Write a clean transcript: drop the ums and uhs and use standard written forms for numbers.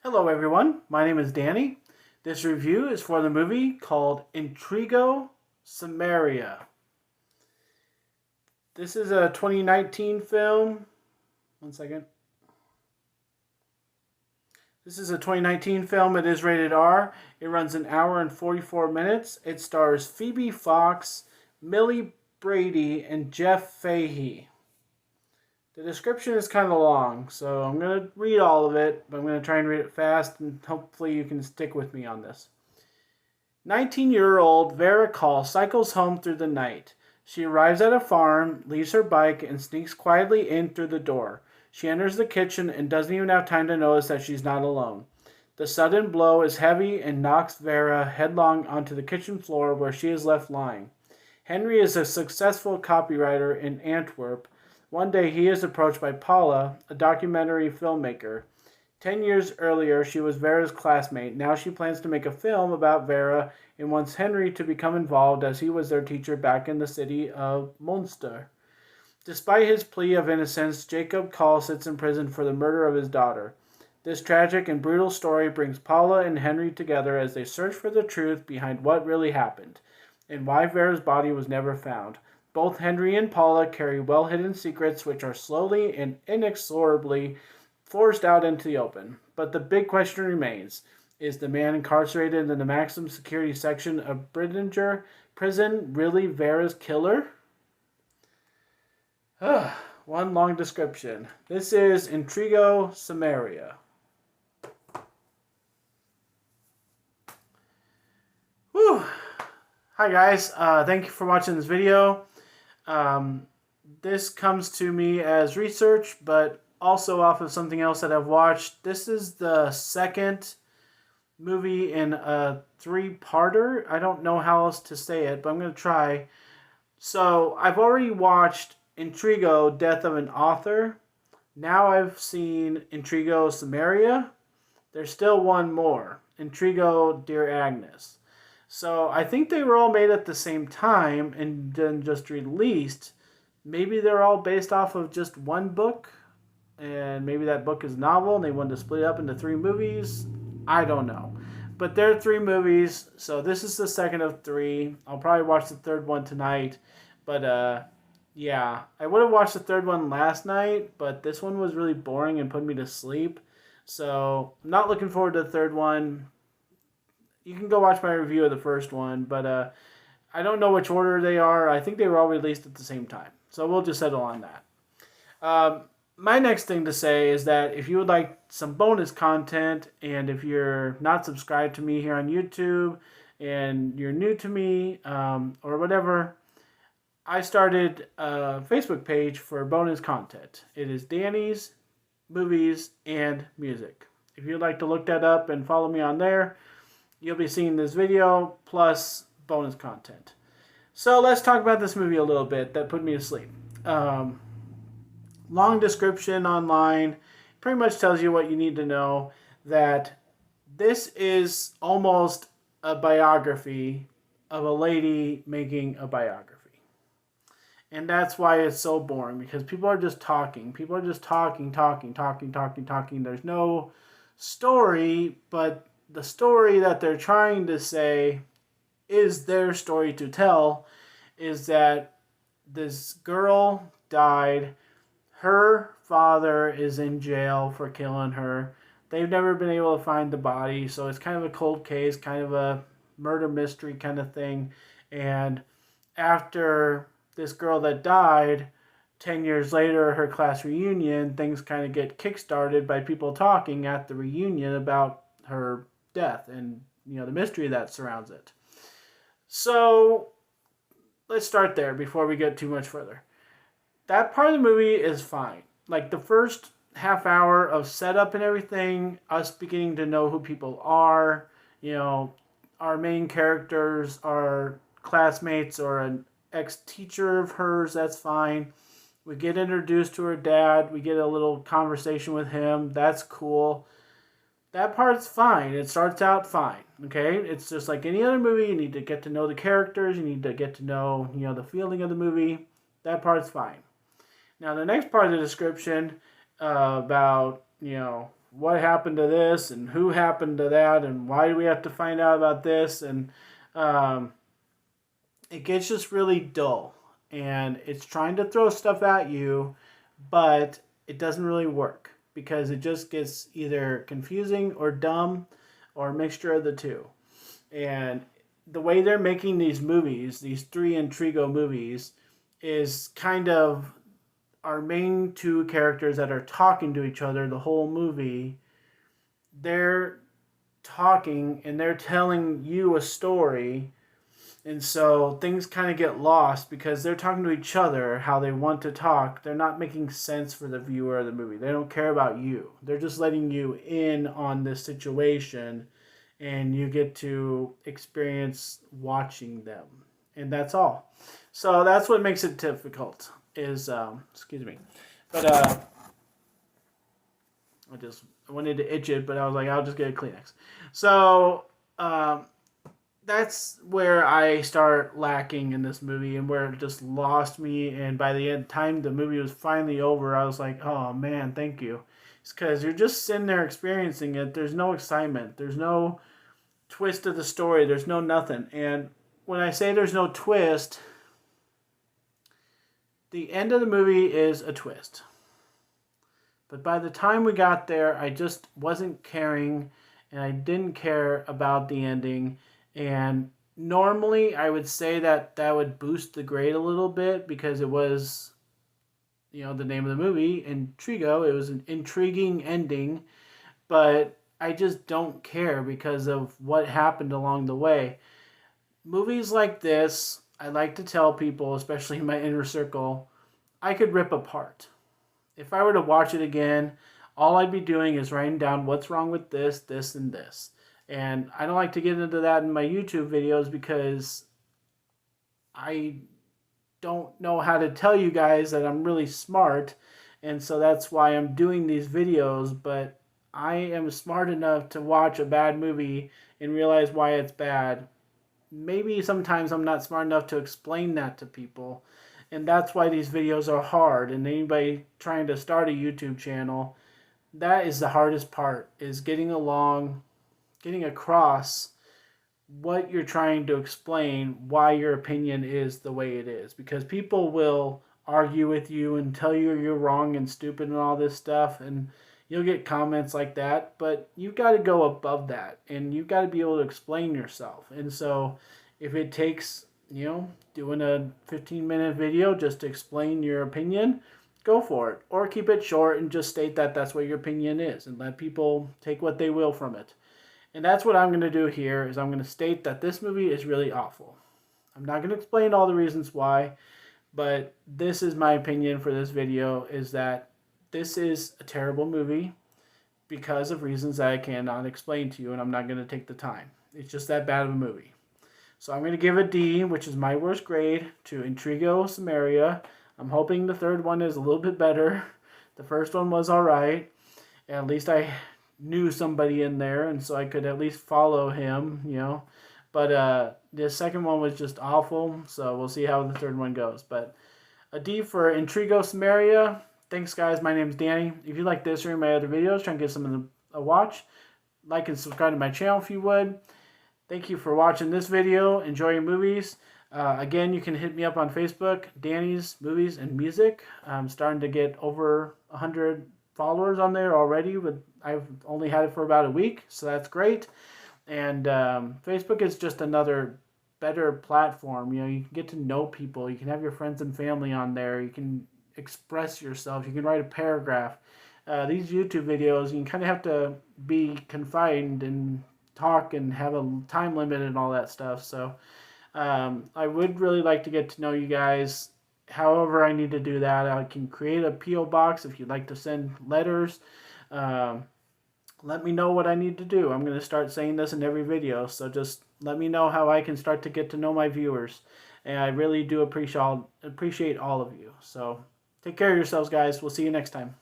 Hello everyone, my name is Danny. This review is for the movie called Intrigo, Samaria. This is a 2019 film. One second. This is a 2019 film. It is rated R. It runs an hour and 44 minutes. It stars Phoebe Fox, Millie Brady, and Jeff Fahey. The description is kind of long, so I'm going to read all of it, but I'm going to try and read it fast, and hopefully you can stick with me on this. 19-year-old Vera Call cycles home through the night. She arrives at a farm, leaves her bike, and sneaks quietly in through the door. She enters the kitchen and doesn't even have time to notice that she's not alone. The sudden blow is heavy and knocks Vera headlong onto the kitchen floor where she is left lying. Henry is a successful copywriter in Antwerp. One day he is approached by Paula, a documentary filmmaker. 10 years earlier, she was Vera's classmate. Now she plans to make a film about Vera and wants Henry to become involved as he was their teacher back in the city of Munster. Despite his plea of innocence, Jacob Call sits in prison for the murder of his daughter. This tragic and brutal story brings Paula and Henry together as they search for the truth behind what really happened and why Vera's body was never found. Both Henry and Paula carry well-hidden secrets which are slowly and inexorably forced out into the open. But the big question remains, is the man incarcerated in the maximum security section of Briddinger prison really Vera's killer? One long description. This is Intrigo, Samaria. Whew. Hi guys, thank you for watching this video. This comes to me as research, but also off of something else that I've watched. This is the second movie in a three-parter. I don't know how else to say it, but I'm going to try. So I've already watched Intrigo, Death of an Author. Now I've seen Intrigo, Samaria. There's still one more, Intrigo, Dear Agnes. So I think they were all made at the same time and then just released. Maybe they're all based off of just one book, and maybe that book is novel and they wanted to split it up into three movies. I don't know. But there are three movies, so this is the second of three. I'll probably watch the third one tonight. But yeah, I would have watched the third one last night, but this one was really boring and put me to sleep. So I'm not looking forward to the third one. You can go watch my review of the first one, but I don't know which order they are. I think they were all released at the same time. So we'll just settle on that. My next thing to say is that if you would like some bonus content, and if you're not subscribed to me here on YouTube, and you're new to me, or whatever, I started a Facebook page for bonus content. It is Danny's Movies and Music. If you'd like to look that up and follow me on there, you'll be seeing this video plus bonus content. So let's talk about this movie a little bit that put me to sleep. Long description online. Pretty much tells you what you need to know. That this is almost a biography of a lady making a biography. And that's why it's so boring. Because people are just talking. People are just talking. There's no story, but the story that they're trying to say is their story to tell, is that this girl died. Her father is in jail for killing her. They've never been able to find the body, so it's kind of a cold case, kind of a murder mystery kind of thing. And after this girl that died, 10 years later, her class reunion, things kind of get kickstarted by people talking at the reunion about her death and, you know, the mystery that surrounds it. So let's start there before we get too much further. That part of the movie is fine. Like the first half hour of setup and everything, us beginning to know who people are, you know, our main characters are classmates or an ex-teacher of hers, that's fine. We get introduced to her dad, we get a little conversation with him, that's cool. That part's fine. It starts out fine, okay? It's just like any other movie. You need to get to know the characters. You need to get to know, you know, the feeling of the movie. That part's fine. Now, the next part of the description about, you know, what happened to this and who happened to that and why do we have to find out about this, and um, it gets just really dull, and it's trying to throw stuff at you, but it doesn't really work because it just gets either confusing or dumb or a mixture of the two. And the way they're making these movies, these three Intrigo movies, is kind of our main two characters that are talking to each other the whole movie. They're talking and they're telling you a story, and so things kind of get lost because they're talking to each other how they want to talk. They're not making sense for the viewer of the movie. They don't care about you. They're just letting you in on this situation, and you get to experience watching them. And that's all. So that's what makes it difficult is, excuse me. But I wanted to itch it, but I was like, I'll just get a Kleenex. So that's where I start lacking in this movie and where it just lost me. And by the end time the movie was finally over, I was like, oh man, thank you. It's because you're just sitting there experiencing it. There's no excitement. There's no twist of the story. There's no nothing. And when I say there's no twist, the end of the movie is a twist. But by the time we got there, I just wasn't caring, and I didn't care about the ending. And normally I would say that that would boost the grade a little bit because it was, the name of the movie, Intrigo. It was an intriguing ending, but I just don't care because of what happened along the way. Movies like this, I like to tell people, especially in my inner circle, I could rip apart. If I were to watch it again, all I'd be doing is writing down what's wrong with this, this, and this. And I don't like to get into that in my YouTube videos because I don't know how to tell you guys that I'm really smart. And so that's why I'm doing these videos. But I am smart enough to watch a bad movie and realize why it's bad. Maybe sometimes I'm not smart enough to explain that to people. And that's why these videos are hard. And anybody trying to start a YouTube channel, that is the hardest part, is getting across what you're trying to explain, why your opinion is the way it is. Because people will argue with you and tell you you're wrong and stupid and all this stuff, and you'll get comments like that, but you've got to go above that, and you've got to be able to explain yourself. And so if it takes, doing a 15-minute video just to explain your opinion, go for it. Or keep it short and just state that that's what your opinion is and let people take what they will from it. And that's what I'm going to do here, is I'm going to state that this movie is really awful. I'm not going to explain all the reasons why, but this is my opinion for this video, is that this is a terrible movie because of reasons that I cannot explain to you, and I'm not going to take the time. It's just that bad of a movie. So I'm going to give a D, which is my worst grade, to Intrigo, Samaria. I'm hoping the third one is a little bit better. The first one was alright. At least I knew somebody in there, and so I could at least follow him, But the second one was just awful, so we'll see how the third one goes. But a D for Intrigo, Samaria. Thanks, guys. My name's Danny. If you like this or any of my other videos, try and give some of them a watch. Like and subscribe to my channel if you would. Thank you for watching this video. Enjoy your movies. Again, you can hit me up on Facebook, Danny's Movies and Music. I'm starting to get over 100 followers on there already. I've only had it for about a week, so that's great. And Facebook is just another better platform. You can get to know people. You can have your friends and family on there. You can express yourself. You can write a paragraph. These YouTube videos, you kind of have to be confined and talk and have a time limit and all that stuff. So I would really like to get to know you guys. However I need to do that, I can create a P.O. box if you'd like to send letters. Let me know what I need to do. I'm going to start saying this in every video, so just let me know how I can start to get to know my viewers. And I really do appreciate all of you. So take care of yourselves, guys. We'll see you next time.